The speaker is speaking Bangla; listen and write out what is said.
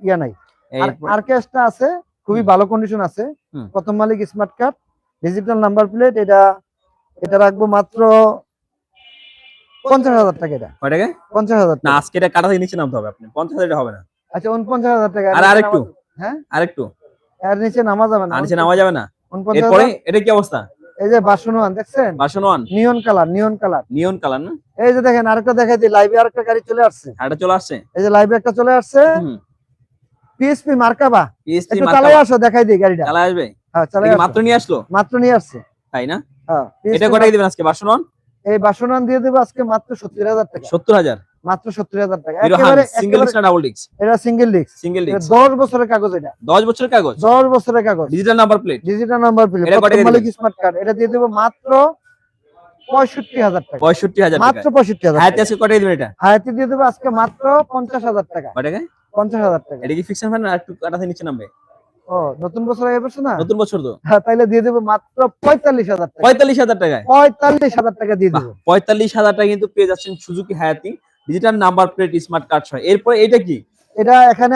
ইয়া নাই। আর আরকেএসটা আছে, খুবই ভালো কন্ডিশন আছে। প্রথম মালিক, smart card, digital number plate. এটা রাখবো মাত্র 50,000 টাকা। এটা কয় টাকা? 50,000 না, টাকা। আজকে এটা কাটা থেকে নিচে নামতে হবে। আপনি 50,000 হবে না। আচ্ছা 49,000 টাকা। আর আরেকটু, হ্যাঁ আরেকটু এর নিচে নামা যাবে না। আর নিচে নামা যাবে না। 49,000। এরপরে এটা কি অবস্থা? এই যে ভার্সন 1 দেখছেন, ভার্সন 1 নিয়ন কালার, নিয়ন কালার, নিয়ন কালার না? এই যে দেখেন আরেকটা দেখাই দিই, লাইভে আরেকটা গাড়ি চলে আসছে। এটা চলে আসছে। এই যে লাইভে একটা চলে আসছে, পিএসপি মার্কাবা। পিএসপি একটু মার্কা চালাই আসো, দেখাই দিই গাড়িটা। চালা আসবে। হ্যাঁ চালাই আসো। মাত্র নিয়ে আসলো? মাত্র নিয়ে আসছে। তাই না? হ্যাঁ। এটা কত টাকা দিবেন আজকে ভার্সন 1? এই ভার্সন 1 দিয়ে দেব আজকে মাত্র 70,000 টাকা। 70,000? মাত্র 70,000 টাকা। একেবারে সিঙ্গেল ডিস্ক না ডাবল ডিস্ক? এটা সিঙ্গেল ডিস্ক। Single disc. 10 বছরের কাগজ। এটা 10 বছরের কাগজ? 10 বছরের কাগজ। Digital number plate? Digital number plate. এটা কত টাকা মালিক দিবেন? Smart card. এটা দিয়ে দেব মাত্র 65,000 টাকা। 65,000 টাকা। মাত্র 65,000 হায়াতে টাকা। আজকে কত টাকা দিবেন এটা? হায়াতে দিয়ে দেব আজকে মাত্র 50,000 টাকা। কত টাকা? 50,000 টাকা। এটা কি ফিক্সড ফাইনাল, আর একটু কাটা থেকে নিচে নামবে? ও নতুন বছর আগে বছর না? নতুন বছর তো। হ্যাঁ তাইলে দিয়ে দেব মাত্র 45,000 টাকা। 45,000 টাকায়? 45,000 টাকা দিয়ে দেব। 45,000 টাকা কিন্তু পেয়ে যাচ্ছেন সুজুকি হায়াতি digital number plate smart card সহ। এরপর এটা কি? এটা এখানে